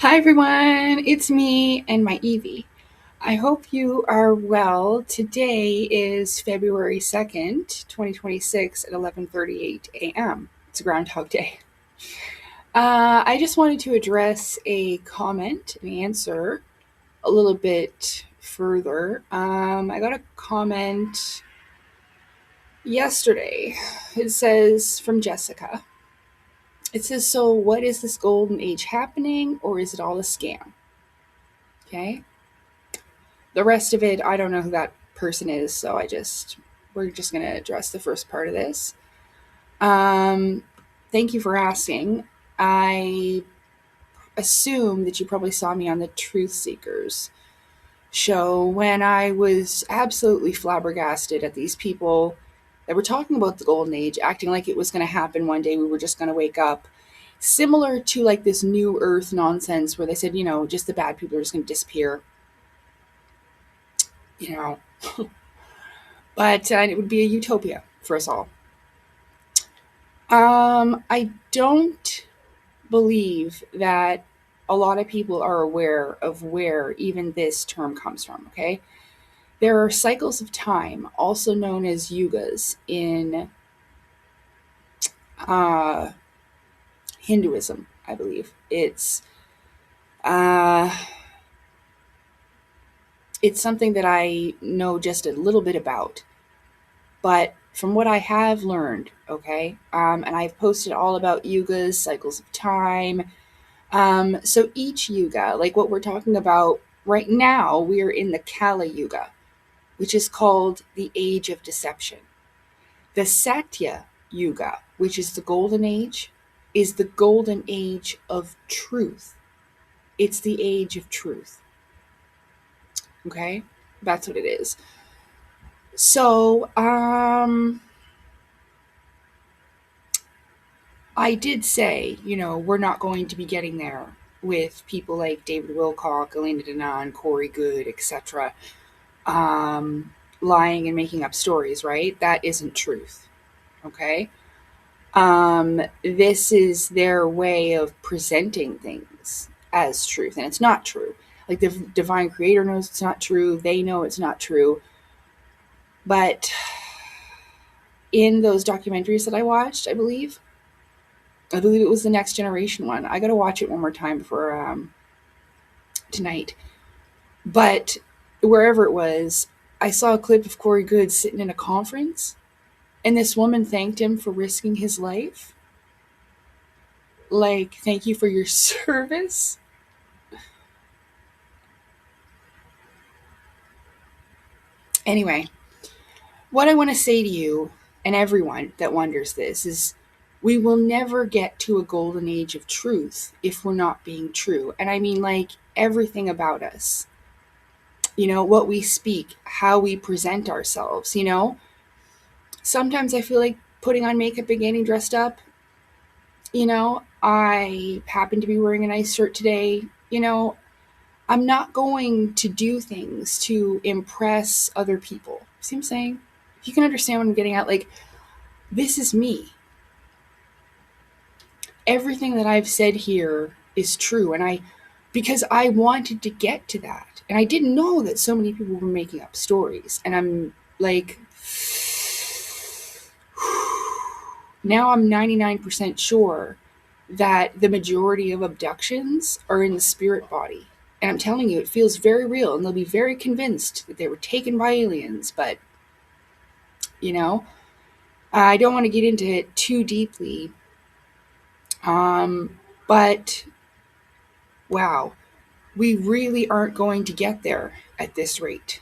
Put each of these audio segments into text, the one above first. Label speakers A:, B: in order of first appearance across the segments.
A: Hi everyone, it's me and my Evie. I hope you are well. Today is February 2nd, 2026 at 11:38 a.m. It's Groundhog Day. I just wanted to address a comment and answer a little bit further. I got a comment yesterday. It says from Jessica. It says, "So what is this golden age happening, or is it all a scam?" Okay. The rest of it, I don't know who that person is, so we're just gonna address the first part of this. Um, Thank you for asking. I assume that you probably saw me on the Truth Seekers show when I was absolutely flabbergasted at these people that were talking about the golden age, acting like it was going to happen one day. We were just going to wake up, similar to like this new Earth nonsense where they said, just the bad people are just going to disappear. You know, but it would be a utopia for us all. I don't believe that a lot of people are aware of where even this term comes from, okay? There are cycles of time, also known as yugas, in uh, Hinduism, I believe. Uh, it's something that I know just a little bit about. But from what I have learned, okay, and I've posted all about yugas, cycles of time. So each yuga, like what we're talking about right now, we are in the Kali Yuga, which is called the Age of Deception. The Satya Yuga, which is the Golden Age, is the Golden Age of Truth. It's the Age of Truth. Okay? That's what it is. So, I did say, we're not going to be getting there with people like David Wilcock, Elena Denon, Corey Good, etc. Lying and making up stories, right? That isn't truth. Okay. This is their way of presenting things as truth, and it's not true. Like the divine creator knows it's not true, they know it's not true. But in those documentaries that I watched, I believe it was the Next Generation one. I got to watch it one more time before tonight. But wherever it was, I saw a clip of Corey Good sitting in a conference, and this woman thanked him for risking his life. Like, thank you for your service. Anyway, what I want to say to you and everyone that wonders this is we will never get to a golden age of truth if we're not being true. And I mean, like, everything about us, what we speak, how we present ourselves. Sometimes I feel like putting on makeup and getting dressed up. I happen to be wearing a nice shirt today. I'm not going to do things to impress other people. See what I'm saying? If you can understand what I'm getting at, like, this is me. Everything that I've said here is true. Because I wanted to get to that. And I didn't know that so many people were making up stories. And I'm like, now I'm 99% sure that the majority of abductions are in the spirit body. And I'm telling you, it feels very real, and they'll be very convinced that they were taken by aliens. But, you know, I don't want to get into it too deeply. But, wow, we really aren't going to get there at this rate.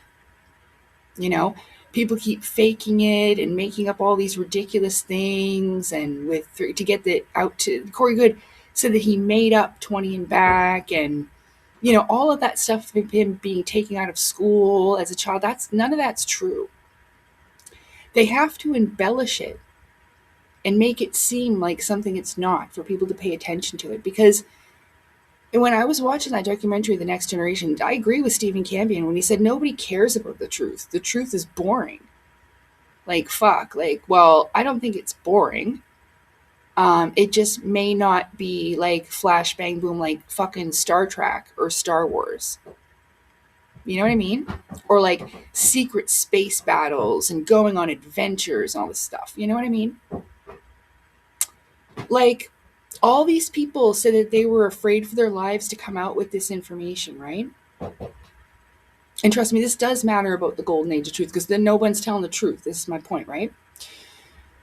A: You know, people keep faking it and making up all these ridiculous things, and to get the out to Corey Good said that he made up 20 and back, and all of that stuff of him being taken out of school as a child. That's none of that's true. They have to embellish it and make it seem like something it's not for people to pay attention to it. Because when I was watching that documentary, The Next Generation, I agree with Stephen Campion when he said nobody cares about the truth. The truth is boring. Like, fuck. Like, well, I don't think it's boring. It just may not be like flash bang boom like fucking Star Trek or Star Wars. You know what I mean? Or like secret space battles and going on adventures and all this stuff. You know what I mean? Like, all these people said that they were afraid for their lives to come out with this information, right? And trust me, this does matter about the golden age of truth because then no one's telling the truth. This is my point, right?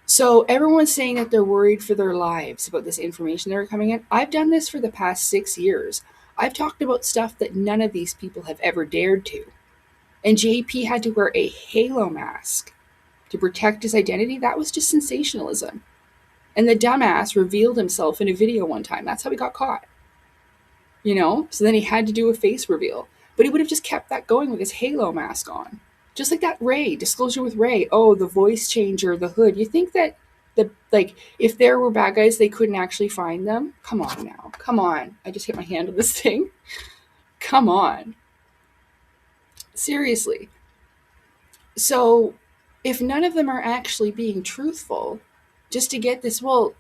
A: So everyone's saying that they're worried for their lives about this information that are coming in. I've done this for the past 6 years. I've talked about stuff that none of these people have ever dared to. And JP had to wear a halo mask to protect his identity. That was just sensationalism. And the dumbass revealed himself in a video one time. That's how he got caught. You know? So then he had to do a face reveal. But he would have just kept that going with his halo mask on. Just like that Ray, disclosure with Ray. Oh, the voice changer, the hood. You think that if there were bad guys, they couldn't actually find them? Come on now. Come on. I just hit my hand on this thing. Come on. Seriously. So if none of them are actually being truthful, just to get this, well,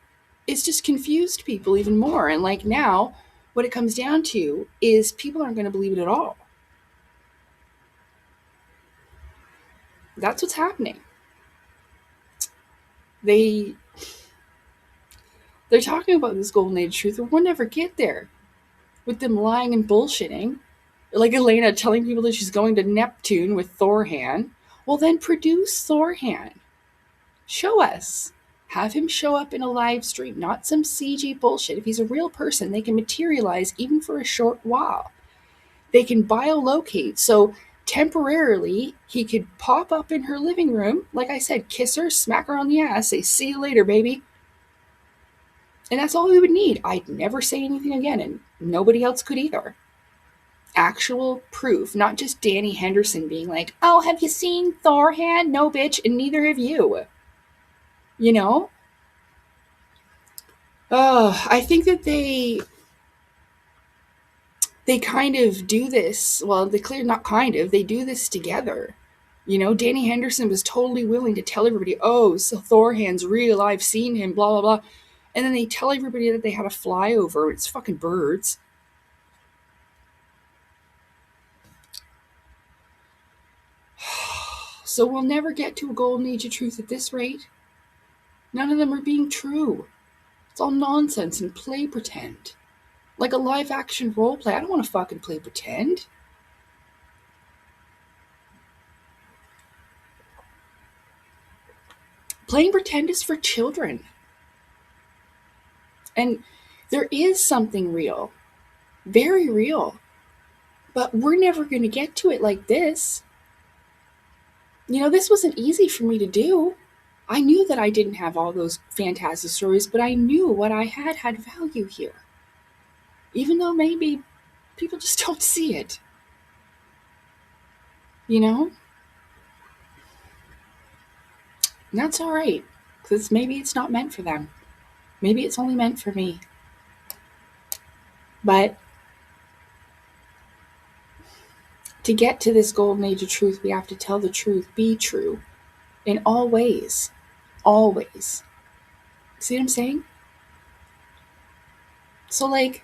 A: it's just confused people even more. And like now, what it comes down to is people aren't going to believe it at all. That's what's happening. They're talking about this golden age truth, and we'll never get there with them lying and bullshitting. Like Elena telling people that she's going to Neptune with Thorhan. Well, then produce Thorhan. Show us. Have him show up in a live stream, not some CG bullshit. If he's a real person, they can materialize even for a short while. They can biolocate. So temporarily, he could pop up in her living room, like I said, kiss her, smack her on the ass, say, see you later, baby. And that's all we would need. I'd never say anything again, and nobody else could either. Actual proof, not just Danny Henderson being like, oh, have you seen Thorhan? No, bitch, and neither have you. You know? Oh, I think that they kind of do this. Well, they do this together. You know, Danny Henderson was totally willing to tell everybody, oh, so Thorhan's real, I've seen him, blah, blah, blah. And then they tell everybody that they had a flyover. It's fucking birds. So we'll never get to a golden age of truth at this rate. None of them are being true. It's all nonsense and play pretend. Like a live action role play. I don't want to fucking play pretend. Playing pretend is for children. And there is something real. Very real. But we're never going to get to it like this. You know, this wasn't easy for me to do. I knew that I didn't have all those fantastic stories, but I knew what I had value here. Even though maybe people just don't see it. You know? And that's all right, because maybe it's not meant for them. Maybe it's only meant for me. But to get to this golden age of truth, we have to tell the truth, be true, in all ways. Always. See what I'm saying? So, like,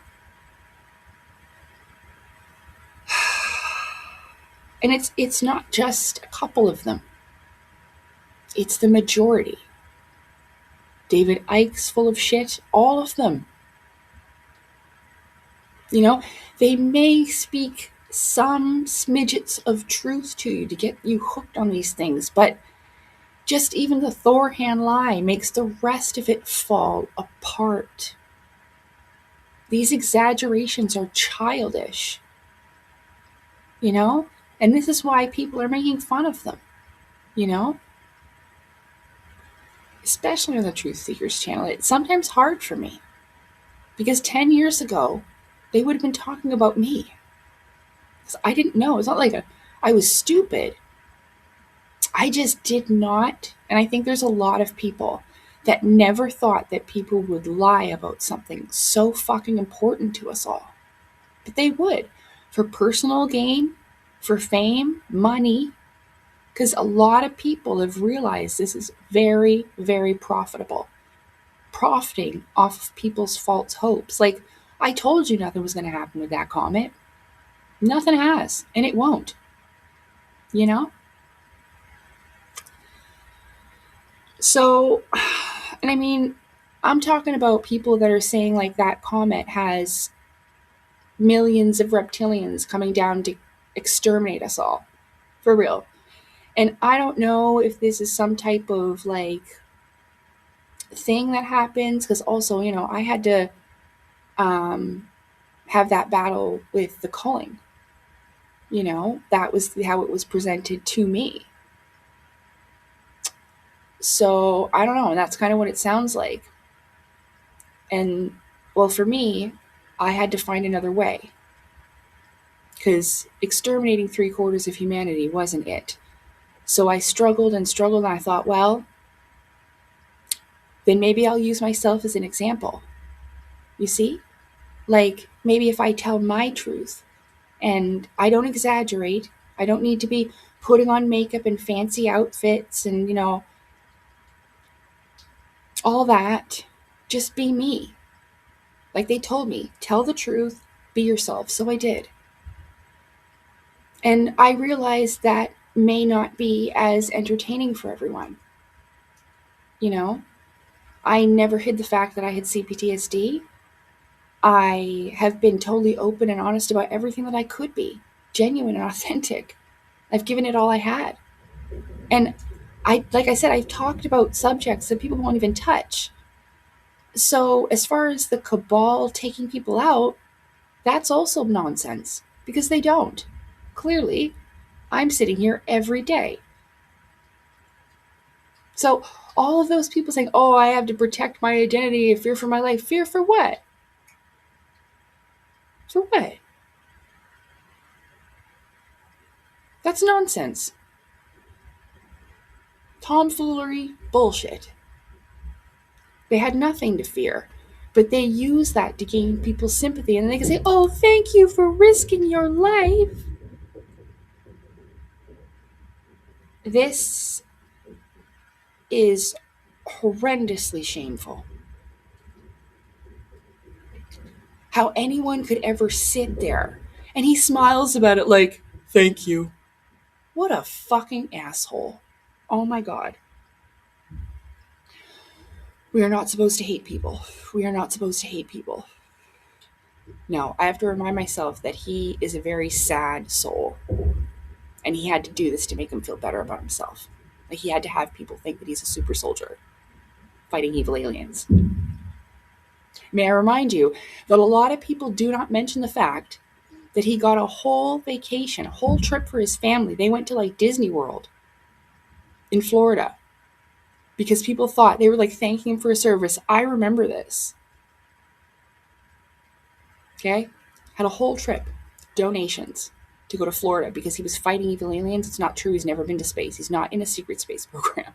A: and it's not just a couple of them. It's the majority. David Icke's full of shit. All of them. You know, they may speak some smidgets of truth to you to get you hooked on these things, but just even the Thorhan lie makes the rest of it fall apart. These exaggerations are childish. You know? And this is why people are making fun of them. You know? Especially on the Truth Seekers channel. It's sometimes hard for me. Because 10 years ago, they would have been talking about me. Because I didn't know. It's not like I was stupid. I just did not. And I think there's a lot of people that never thought that people would lie about something so fucking important to us all. But they would. For personal gain, for fame, money. Because a lot of people have realized this is very, very profitable. profiting off of people's false hopes. Like, I told you nothing was going to happen with that comet. Nothing has, and it won't. You know? So, and I mean, I'm talking about people that are saying like that comet has millions of reptilians coming down to exterminate us all. For real. And I don't know if this is some type of like thing that happens, because also, you know, I had to have that battle with the culling. You know, that was how it was presented to me. So I don't know. And that's kind of what it sounds like. And well, for me, I had to find another way because exterminating 3/4 of humanity wasn't it. So I struggled and struggled, and I thought, well, then maybe I'll use myself as an example. You see? Like, maybe if I tell my truth and I don't exaggerate, I don't need to be putting on makeup and fancy outfits and, you know, all that. Just be me. Like they told me, tell the truth, be yourself. So I did. And I realized that may not be as entertaining for everyone. You know, I never hid the fact that I had CPTSD. I have been totally open and honest about everything that I could be, genuine and authentic. I've given it all I had. And like I said, I've talked about subjects that people won't even touch. So, as far as the cabal taking people out, that's also nonsense because they don't. Clearly, I'm sitting here every day. So, all of those people saying, oh, I have to protect my identity, fear for my life. Fear for what? For what? That's nonsense. Tomfoolery, bullshit. They had nothing to fear. But they use that to gain people's sympathy. And they can say, oh, thank you for risking your life. This is horrendously shameful. How anyone could ever sit there. And he smiles about it like, thank you. What a fucking asshole. Oh my God. We are not supposed to hate people. We are not supposed to hate people. No, I have to remind myself that he is a very sad soul. And he had to do this to make him feel better about himself. Like he had to have people think that he's a super soldier fighting evil aliens. May I remind you that a lot of people do not mention the fact that he got a whole vacation, a whole trip for his family. They went to like Disney World in Florida because people thought they were like thanking him for his service. I remember this. Okay? Had a whole trip, donations to go to Florida because he was fighting evil aliens. It's not true. He's never been to space. He's not in a secret space program.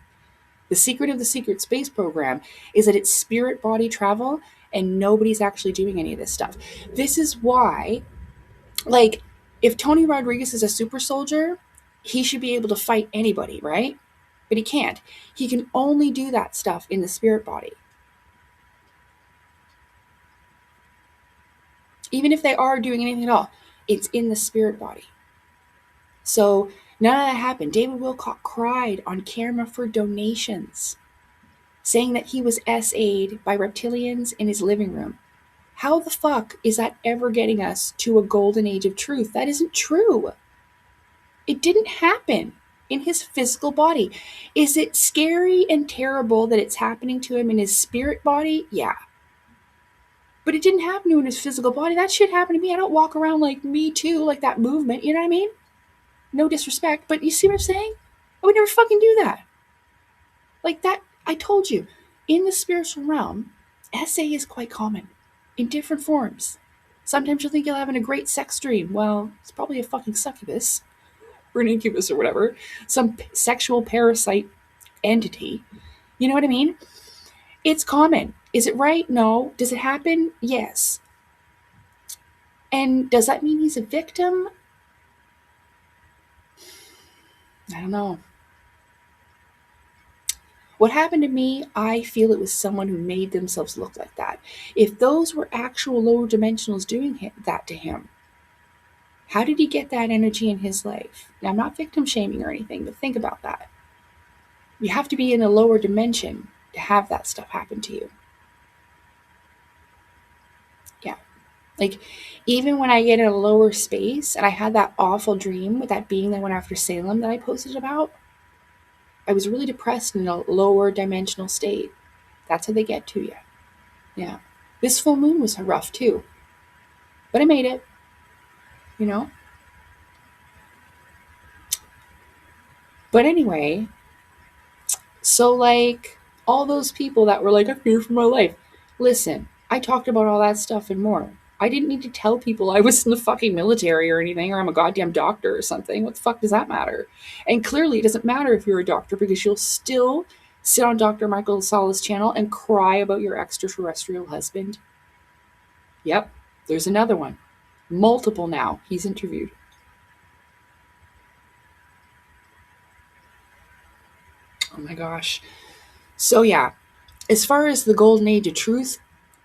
A: The secret of the secret space program is that it's spirit body travel and nobody's actually doing any of this stuff. This is why, like, if Tony Rodriguez is a super soldier, he should be able to fight anybody, right? But he can't. He can only do that stuff in the spirit body. Even if they are doing anything at all, it's in the spirit body. So none of that happened. David Wilcock cried on camera for donations, saying that he was SA'd by reptilians in his living room. How the fuck is that ever getting us to a golden age of truth? That isn't true. It didn't happen in his physical body. Is it scary and terrible that it's happening to him in his spirit body? Yeah. But it didn't happen to him in his physical body. That shit happened to me. I don't walk around like me too, like that movement. You know what I mean? No disrespect, but you see what I'm saying? I would never fucking do that. Like that, I told you, in the spiritual realm, SA is quite common in different forms. Sometimes you'll think you're having a great sex dream. Well, it's probably a fucking succubus or an incubus or whatever, some sexual parasite entity. You know what I mean? It's common. Is it right? No. Does it happen? Yes. And does that mean he's a victim? I don't know. What happened to me, I feel it was someone who made themselves look like that. If those were actual lower dimensionals doing that to him, how did he get that energy in his life? Now, I'm not victim shaming or anything, but think about that. You have to be in a lower dimension to have that stuff happen to you. Yeah. Like, even when I get in a lower space and I had that awful dream with that being that went after Salem that I posted about, I was really depressed in a lower dimensional state. That's how they get to you. Yeah. This full moon was rough too, but I made it, you know? But anyway, so like all those people that were like, I fear for my life. Listen, I talked about all that stuff and more. I didn't need to tell people I was in the fucking military or anything, or I'm a goddamn doctor or something. What the fuck does that matter? And clearly it doesn't matter if you're a doctor because you'll still sit on Dr. Michael Sala's channel and cry about your extraterrestrial husband. Yep, there's another one. Multiple now he's interviewed. Oh my gosh. So yeah, as far as the golden age of truth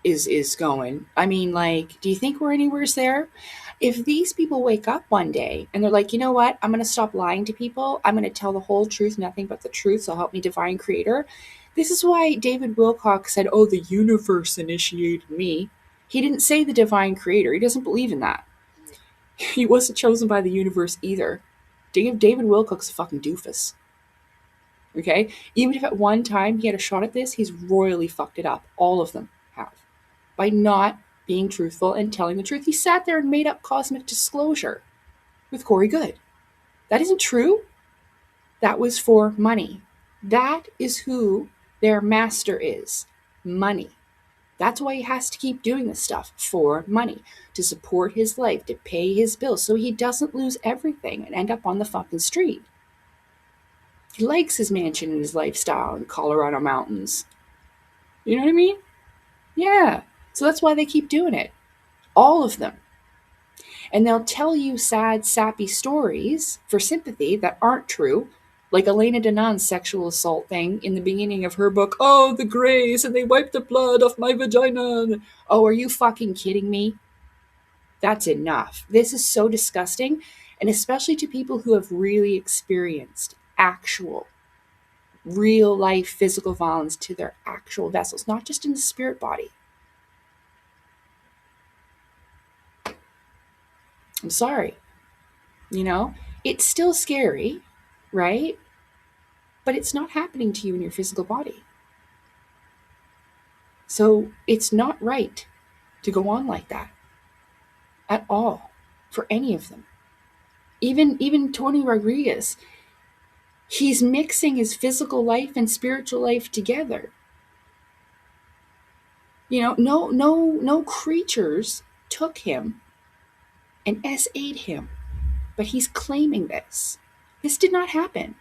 A: is going, I mean, like, do you think we're anywhere there? If these people wake up one day and they're like, you know what, I'm going to stop lying to people, I'm going to tell the whole truth, nothing but the truth, so help me divine creator. This is why David Wilcock said, oh, the universe initiated me. He didn't say the divine creator. He doesn't believe in that. He wasn't chosen by the universe either. David Wilcock's a fucking doofus. Okay? Even if at one time he had a shot at this, he's royally fucked it up. All of them have. By not being truthful and telling the truth. He sat there and made up cosmic disclosure with Corey Good. That isn't true. That was for money. That is who their master is. Money. That's why he has to keep doing this stuff, for money, to support his life, to pay his bills, so he doesn't lose everything and end up on the fucking street. He likes his mansion and his lifestyle in Colorado mountains. You know what I mean? Yeah. So that's why they keep doing it. All of them. And they'll tell you sad, sappy stories for sympathy that aren't true. Like Elena Danan's sexual assault thing in the beginning of her book. Oh, the Greys, and they wiped the blood off my vagina. Oh, are you fucking kidding me? That's enough. This is so disgusting. And especially to people who have really experienced actual real life physical violence to their actual vessels, not just in the spirit body. I'm sorry. You know, it's still scary, right? But it's not happening to you in your physical body. So it's not right to go on like that at all for any of them. Even Tony Rodriguez, he's mixing his physical life and spiritual life together. You know, no creatures took him and SA'd him, but he's claiming this. This did not happen.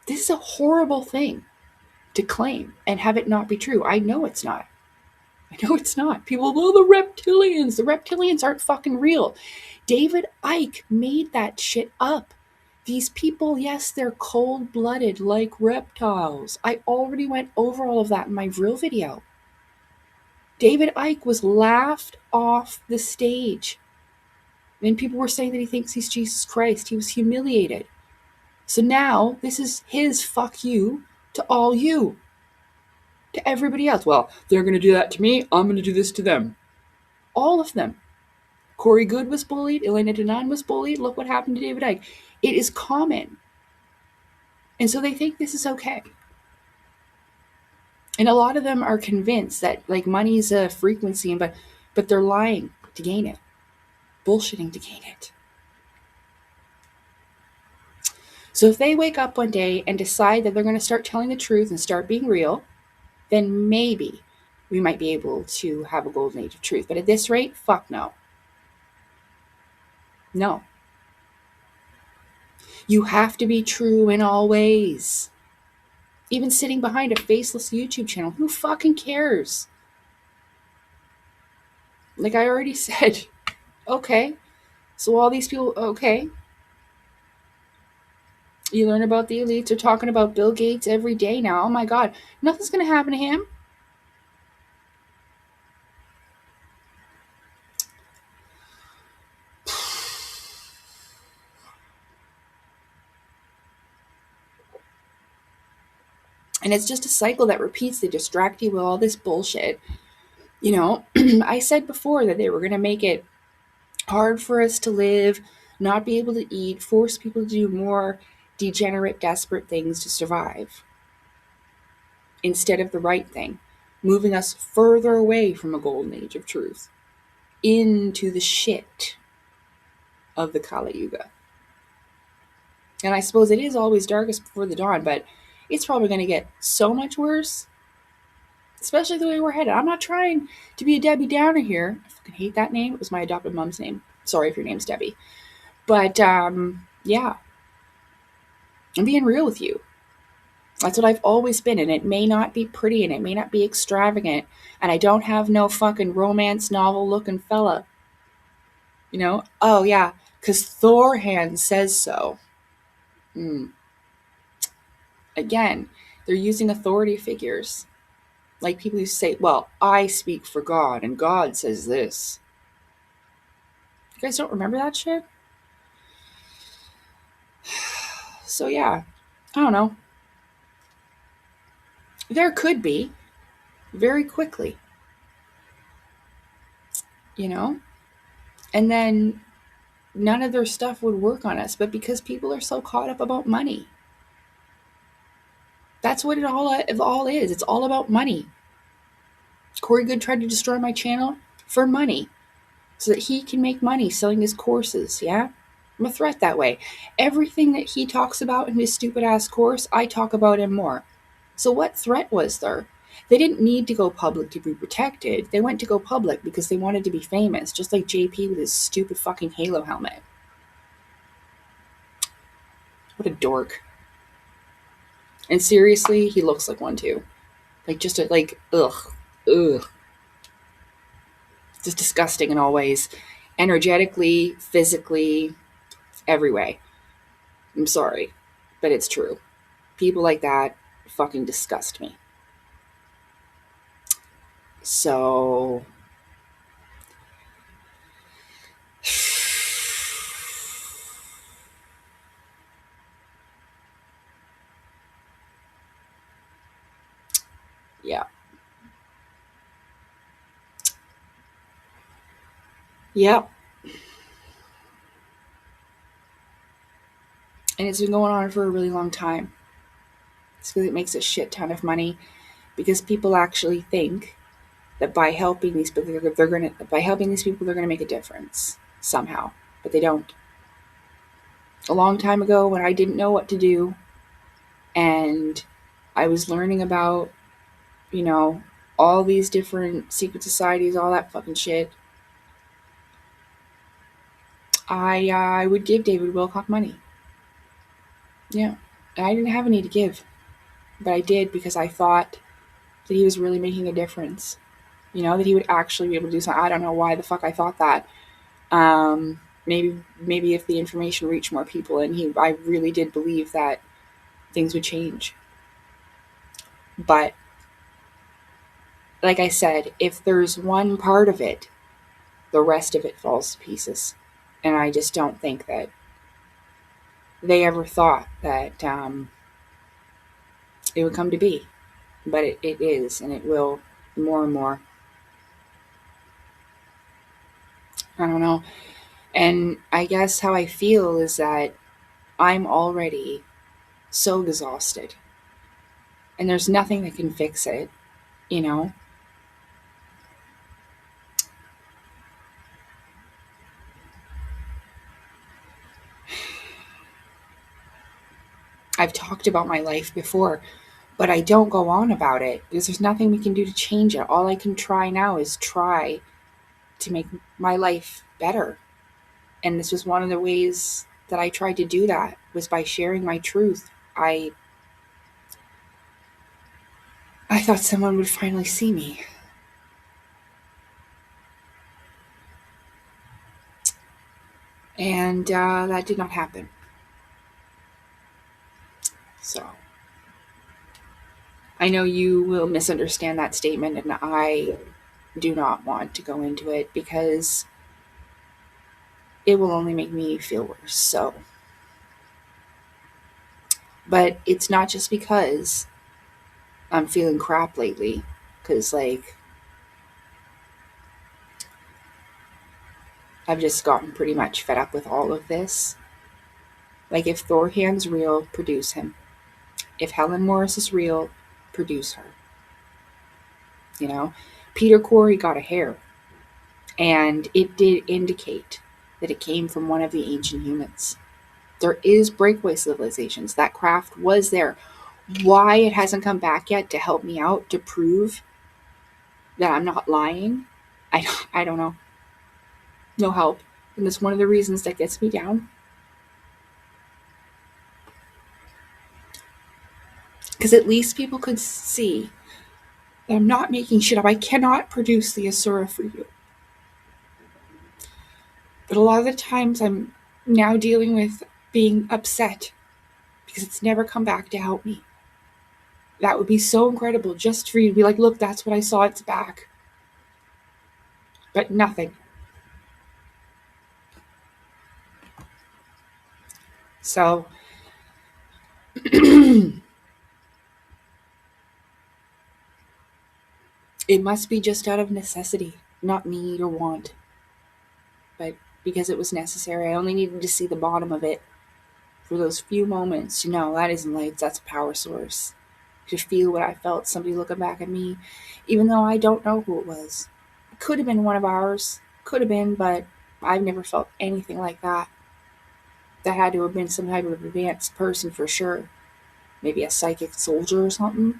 A: This is a horrible thing to claim and have it not be true. I know it's not. I know it's not. People, well, the reptilians aren't fucking real. David Icke made that shit up. These people, yes, they're cold-blooded like reptiles. I already went over all of that in my real video. David Icke was laughed off the stage. And people were saying that he thinks he's Jesus Christ. He was humiliated. So now, this is his fuck you to all you. To everybody else. Well, they're going to do that to me. I'm going to do this to them. All of them. Corey Good was bullied. Elena Danan was bullied. Look what happened to David Icke. It is common. And so they think this is okay. And a lot of them are convinced that like money is a frequency, but they're lying to gain it. Bullshitting to gain it. So if they wake up one day and decide that they're going to start telling the truth and start being real, then maybe we might be able to have a golden age of truth. But at this rate, fuck no. No. You have to be true in all ways. Even sitting behind a faceless YouTube channel, who fucking cares? Like I already said, okay, so all these people, okay. You learn about the elites. They're talking about Bill Gates every day now. Oh my God. Nothing's going to happen to him. And it's just a cycle that repeats. They distract you with all this bullshit. You know, I said before that they were going to make it hard for us to live, not be able to eat, force people to do more degenerate, desperate things to survive instead of the right thing, moving us further away from a golden age of truth into the shit of the Kali Yuga. And I suppose it is always darkest before the dawn, but it's probably going to get so much worse, especially the way we're headed. I'm not trying to be a Debbie Downer here. I fucking hate that name. It was my adopted mom's name. Sorry if your name's Debbie. But yeah, I'm being real with you. That's what I've always been, and it may not be pretty and it may not be extravagant, and I don't have no fucking romance novel looking fella. You know? Oh, yeah, because Thorhan says so. Mm. Again, they're using authority figures. Like people who say, well, I speak for God, and God says this. You guys don't remember that shit? So, yeah, I don't know. There could be, very quickly, you know? And then none of their stuff would work on us, but because people are so caught up about money. That's what it all is. It's all about money. Corey Good tried to destroy my channel for money so that he can make money selling his courses, yeah? I'm a threat that way. Everything that he talks about in his stupid ass course, I talk about him more. So what threat was there? They didn't need to go public to be protected. They went to go public because they wanted to be famous, just like JP with his stupid fucking Halo helmet. What a dork. And seriously, he looks like one too. Like just a ugh. Just disgusting in all ways. Energetically, physically, every way. I'm sorry, but it's true. People like that fucking disgust me. So yeah. Yep. And it's been going on for a really long time. It's because it makes a shit ton of money because people actually think that by helping these people they're gonna make a difference somehow. But they don't. A long time ago when I didn't know what to do and I was learning about, you know, all these different secret societies, all that fucking shit, I would give David Wilcock money. Yeah. And I didn't have any to give, but I did because I thought that he was really making a difference. You know, that he would actually be able to do something. I don't know why the fuck I thought that. Maybe if the information reached more people, and I really did believe that things would change. But like I said, if there's one part of it, the rest of it falls to pieces. And I just don't think that they ever thought that it would come to be. But it is, and it will more and more. I don't know. And I guess how I feel is that I'm already so exhausted. And there's nothing that can fix it, you know? I've talked about my life before, but I don't go on about it because there's nothing we can do to change it. All I can try now is try to make my life better. And this was one of the ways that I tried to do that was by sharing my truth. I thought someone would finally see me. And that did not happen. So I know you will misunderstand that statement, and I do not want to go into it because it will only make me feel worse. So, but it's not just because I'm feeling crap lately, because like I've just gotten pretty much fed up with all of this. Like, if Thorhan's real, produce him. If Helen Morris is real, produce her. You know, Peter Corey got a hair, and it did indicate that it came from one of the ancient humans. There is breakaway civilizations. That craft was there. Why it hasn't come back yet to help me out to prove that I'm not lying, I don't know. No help. And that's one of the reasons that gets me down. Because at least people could see that I'm not making shit up. I cannot produce the Asura for you. But a lot of the times I'm now dealing with being upset because it's never come back to help me. That would be so incredible just for you to be like, look, that's what I saw, it's back. But nothing. So it must be just out of necessity, not need or want. But because it was necessary, I only needed to see the bottom of it for those few moments to know that isn't lights, that's a power source. To feel what I felt, somebody looking back at me, even though I don't know who it was. It could have been one of ours, could have been, but I've never felt anything like that. That had to have been some type of advanced person for sure. Maybe a psychic soldier or something.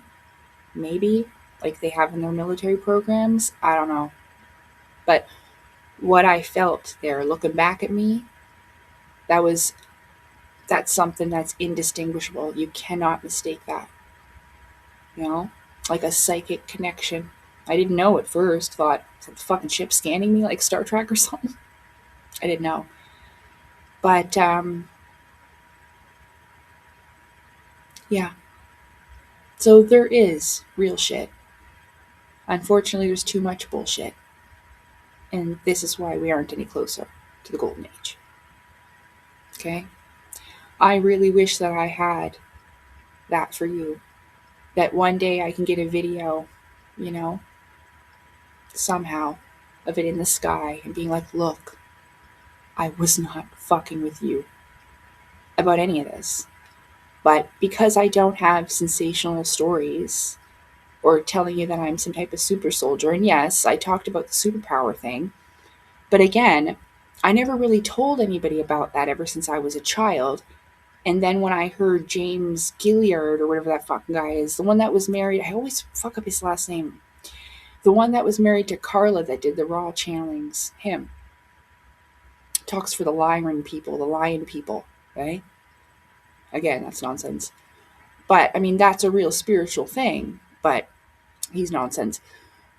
A: Maybe, like they have in their military programs. I don't know. But what I felt there looking back at me, that was that's something that's indistinguishable. You cannot mistake that. You know? Like a psychic connection. I didn't know at first, thought, is that the fucking ship scanning me like Star Trek or something? I didn't know. But yeah. So there is real shit. Unfortunately, there's too much bullshit. And this is why we aren't any closer to the golden age. Okay? I really wish that I had that for you. That one day I can get a video, you know, somehow, of it in the sky and being like, look, I was not fucking with you about any of this. But because I don't have sensational stories or telling you that I'm some type of super soldier, and yes, I talked about the superpower thing, but again, I never really told anybody about that ever since I was a child. And then when I heard James Gilliard, or whatever that fucking guy is, the one that was married, I always fuck up his last name. The one that was married to Carla that did the raw channelings, him, talks for the lion people, right? Again, that's nonsense. But, I mean, that's a real spiritual thing, but he's nonsense.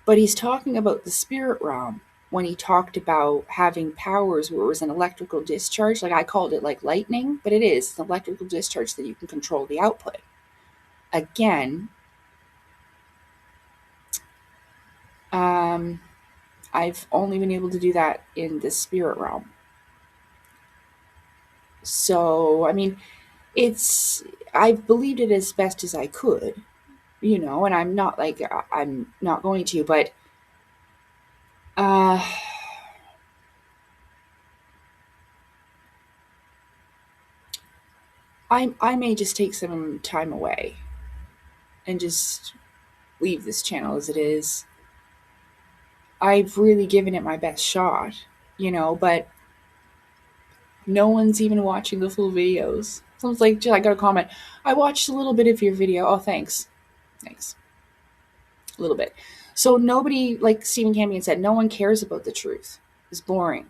A: But he's talking about the spirit realm when he talked about having powers where it was an electrical discharge. Like, I called it like lightning, but it is. It's an electrical discharge that you can control the output. Again, I've only been able to do that in the spirit realm. So, I mean, I've believed it as best as I could, you know, and I'm not like, I'm not going to, but, uh, I may just take some time away and just leave this channel as it is. I've really given it my best shot, you know, but no one's even watching the full videos. Someone's like, I got a comment. I watched a little bit of your video. Oh, thanks. Thanks. A little bit. So nobody, like Stephen Campion said, no one cares about the truth. It's boring.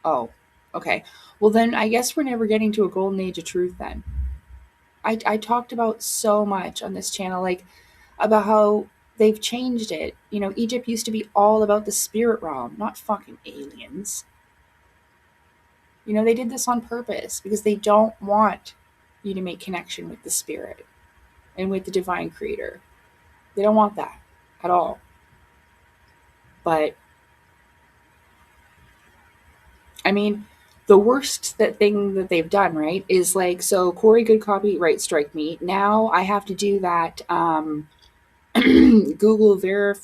A: Oh, okay. Well, then I guess we're never getting to a golden age of truth then. I talked about so much on this channel, like about how they've changed it. You know, Egypt used to be all about the spirit realm, not fucking aliens. You know, they did this on purpose because they don't want you to make connection with the spirit and with the divine creator. They don't want that at all. But I mean, the worst thing that they've done, right, is like, so Corey Good copyright strike me. Now I have to do that Google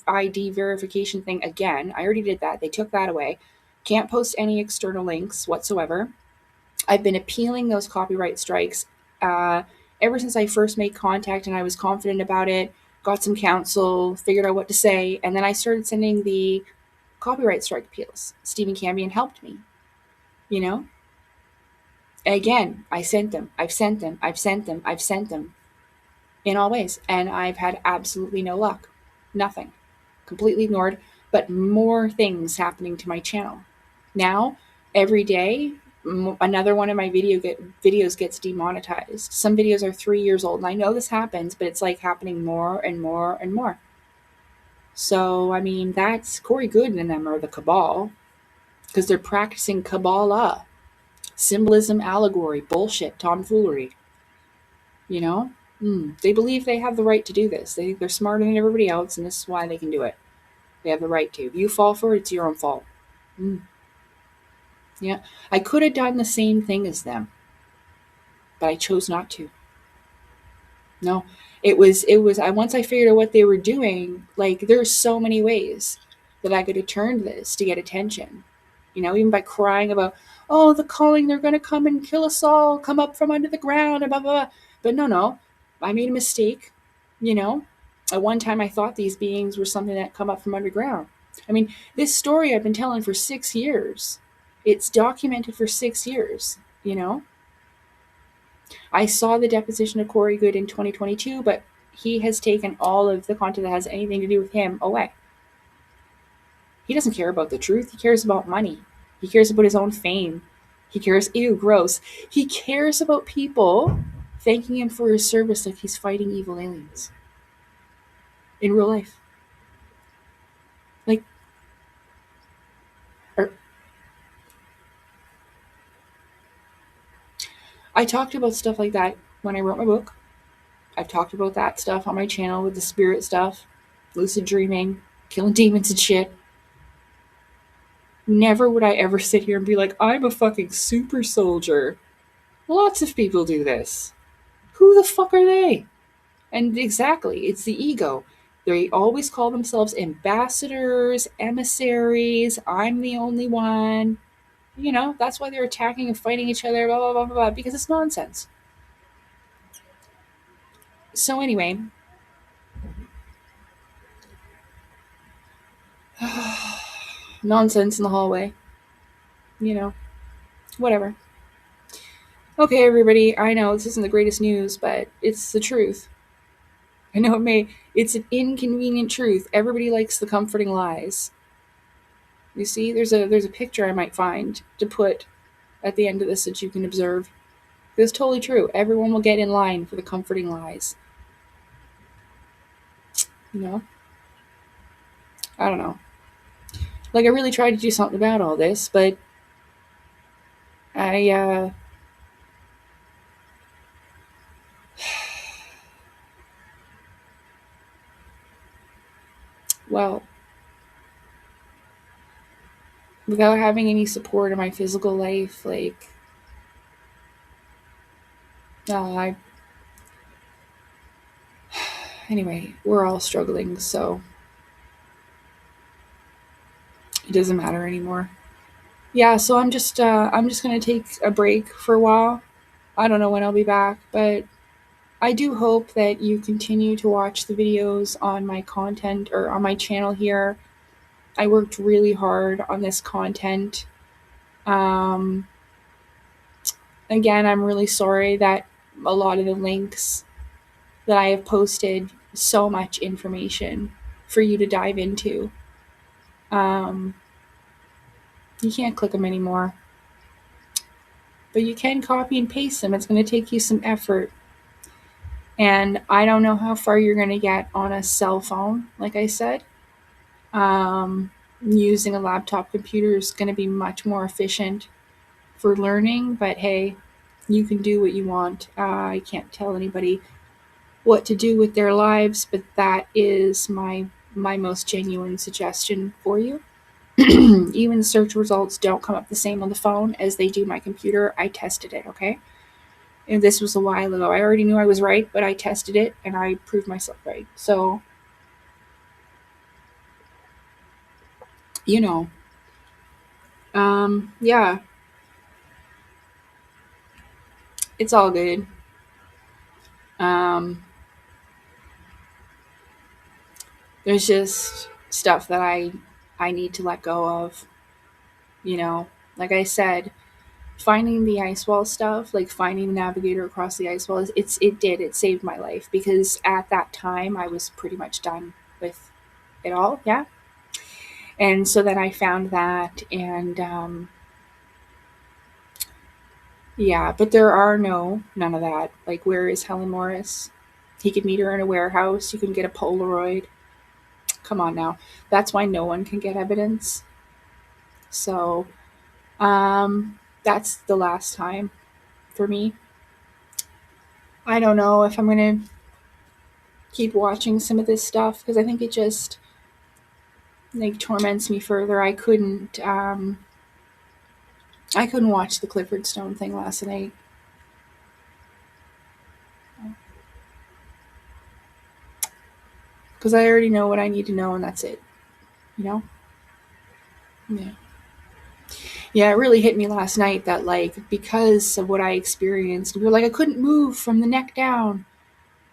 A: ID verification thing again. I already did that. They took that away. Can't post any external links whatsoever. I've been appealing those copyright strikes uh, ever since I first made contact, and I was confident about it, got some counsel, figured out what to say, and then I started sending the copyright strike appeals. Stephen Cambion helped me, you know? Again, I sent them. I've sent them. I've sent them. I've sent them in all ways. And I've had absolutely no luck. Nothing. Completely ignored. But more things happening to my channel. Now, every day, another one of my videos gets demonetized. Some videos are 3 years old. And I know this happens, but it's like happening more and more and more. So, I mean, that's Corey Good and them are the Cabal. Because they're practicing Kabbalah. Symbolism, allegory, bullshit, tomfoolery. You know? They believe they have the right to do this. They think they're smarter than everybody else, and this is why they can do it. They have the right to. If you fall for it, it's your own fault. Yeah. I could have done the same thing as them, but I chose not to. No. Once I figured out what they were doing, like, there's so many ways that I could have turned this to get attention. You know, even by crying about, oh, the Culling, they're going to come and kill us all, come up from under the ground, and blah, blah, blah. But no, I made a mistake, you know. At one time, I thought these beings were something that come up from underground. I mean, this story I've been telling for 6 years. It's documented for 6 years, you know. I saw the deposition of Corey Good in 2022, but he has taken all of the content that has anything to do with him away. He doesn't care about the truth. He cares about money. He cares about his own fame. He cares, ew, gross. He cares about people thanking him for his service like he's fighting evil aliens. In real life. Like, I talked about stuff like that when I wrote my book. I've talked about that stuff on my channel with the spirit stuff, lucid dreaming, killing demons and shit. Never would I ever sit here and be like, I'm a fucking super soldier. Lots of people do this. Who the fuck are they? And exactly, it's the ego. They always call themselves ambassadors, emissaries. I'm the only one. You know, that's why they're attacking and fighting each other, blah, blah, blah, blah, blah, because it's nonsense. So anyway, nonsense in the hallway. You know, whatever. Okay, everybody, I know this isn't the greatest news, but it's the truth. I know it's an inconvenient truth. Everybody likes the comforting lies. You see, there's a picture I might find to put at the end of this that you can observe. It's totally true. Everyone will get in line for the comforting lies. You know? I don't know. Like, I really tried to do something about all this, but well, without having any support in my physical life, like, anyway, we're all struggling, so it doesn't matter anymore. Yeah, so I'm just gonna take a break for a while. I don't know when I'll be back, but I do hope that you continue to watch the videos on my content or on my channel here. I worked really hard on this content. Again, I'm really sorry that a lot of the links that I have posted so much information for you to dive into. You can't click them anymore. But you can copy and paste them. It's going to take you some effort. And I don't know how far you're going to get on a cell phone, like I said. Using a laptop computer is going to be much more efficient for learning. But hey, You can do what you want. I can't tell anybody what to do with their lives, but that is my most genuine suggestion for you. Even search results don't come up the same on the phone as they do my computer. I tested it, okay? And this was a while ago. I already knew I was right, but I tested it and I proved myself right. So, you know, yeah, it's all good. Um, there's just stuff that I need to let go of, you know. Like I said, finding the ice wall stuff, like finding the navigator across the ice wall, it saved my life because at that time I was pretty much done with it all. Yeah. And so then I found that, and yeah, but there are none of that. Like, where is Helen Morris? He could meet her in a warehouse. You can get a Polaroid. Come on now. That's why no one can get evidence. So, that's the last time for me. I don't know if I'm going to keep watching some of this stuff because I think it just like torments me further. I couldn't watch the Clifford Stone thing last night because I already know what I need to know and that's it. You know? Yeah. Yeah, it really hit me last night that like because of what I experienced, we were like I couldn't move from the neck down.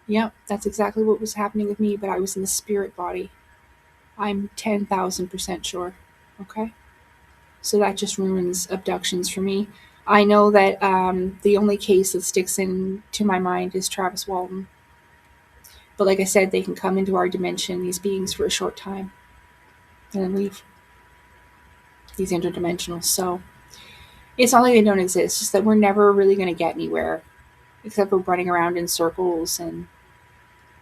A: Yep, that's exactly what was happening with me, but I was in the spirit body. I'm 10,000% sure. Okay? So that just ruins abductions for me. I know that the only case that sticks in to my mind is Travis Walton. But like I said, they can come into our dimension, these beings, for a short time and then leave. These interdimensionals. So it's not like they don't exist, it's just that we're never really going to get anywhere except for running around in circles and,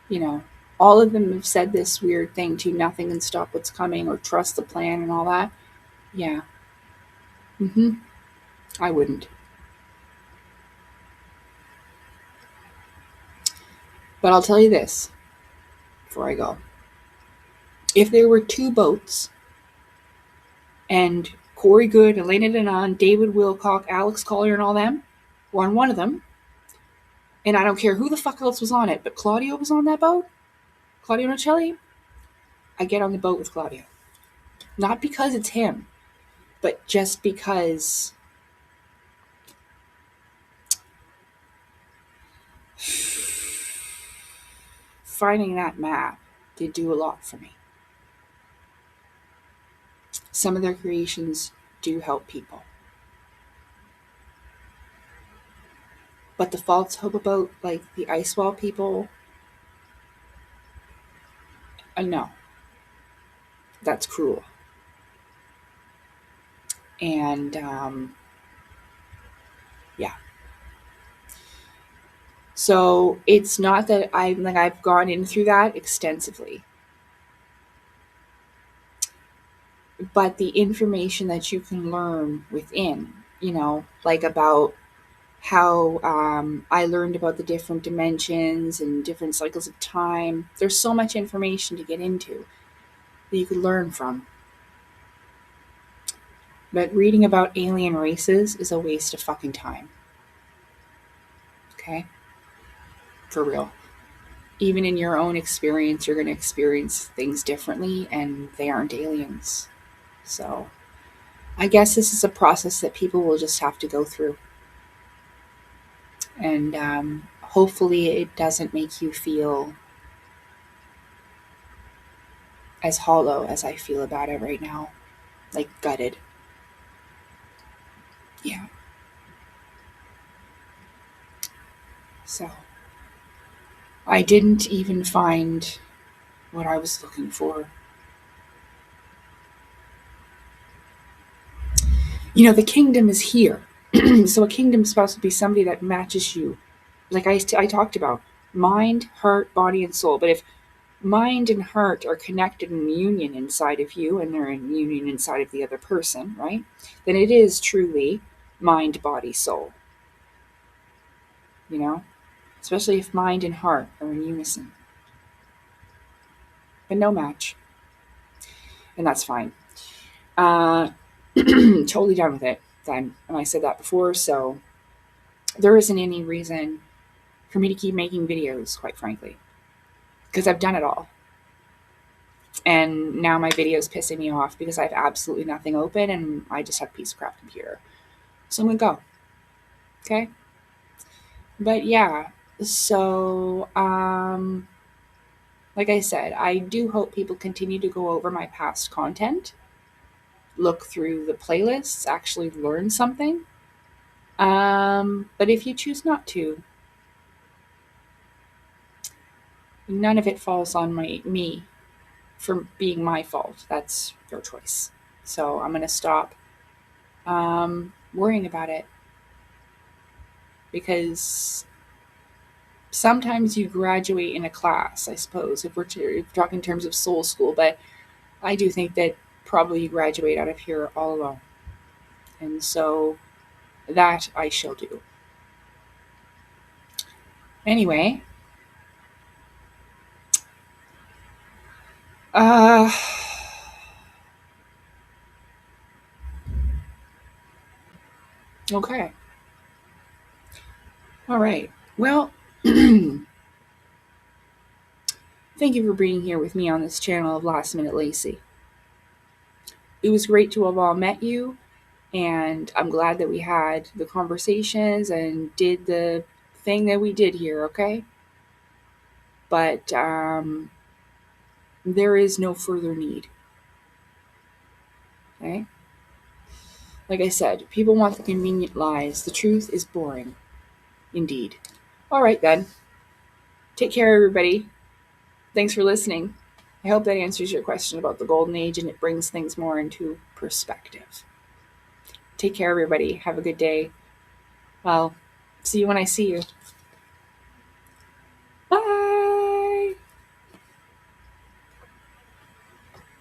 A: you know, all of them have said this weird thing to nothing and stop what's coming or trust the plan and all that. Yeah. I wouldn't. But I'll tell you this before I go. If there were two boats and Corey Good, Elena Denon, David Wilcock, Alex Collier, and all them were on one of them, and I don't care who the fuck else was on it, but Claudio was on that boat, Claudio Nocelli, I get on the boat with Claudio. Not because it's him, but just because finding that map did do a lot for me. Some of their creations do help people. But the false hope about like the ice wall people, no. That's cruel. And yeah. So it's not that I've gone in through that extensively. But the information that you can learn within, you know, like about how I learned about the different dimensions and different cycles of time. There's so much information to get into that you could learn from. But reading about alien races is a waste of fucking time. Okay? For real. Even in your own experience, you're going to experience things differently, and they aren't aliens. So, I guess this is a process that people will just have to go through. And hopefully, it doesn't make you feel as hollow as I feel about it right now. Like gutted. Yeah. So, I didn't even find what I was looking for. You know, the kingdom is here. So, a kingdom is supposed to be somebody that matches you. Like I talked about mind, heart, body, and soul. But if mind and heart are connected in union inside of you and they're in union inside of the other person, right? Then it is truly mind, body, soul. you know, especially if mind and heart are in unison. But no match, and that's fine. Uh, totally done with it then. And I said that before, so there isn't any reason for me to keep making videos, quite frankly, because I've done it all. And now my video's pissing me off because I have absolutely nothing open and I just have a piece of crap computer. So I'm gonna go. Okay? But yeah, so like I said, I do hope people continue to go over my past content, look through the playlists, actually learn something. But if you choose not to, none of it falls on me for being my fault. That's your choice. So I'm gonna stop worrying about it, because sometimes you graduate in a class, I suppose, if we're talking in terms of soul school, but I do think that probably you graduate out of here all alone. And so that I shall do. Anyway, uh, okay. All right. Well, thank you for being here with me on this channel of Last Minute Lacey. It was great to have all met you, and I'm glad that we had the conversations and did the thing that we did here, okay? But there is no further need, okay? Like I said, people want the convenient lies. The truth is boring. Indeed. All right, then. Take care, everybody. Thanks for listening. I hope that answers your question about the Golden Age and it brings things more into perspective. Take care, everybody. Have a good day. Well, see you when I see you.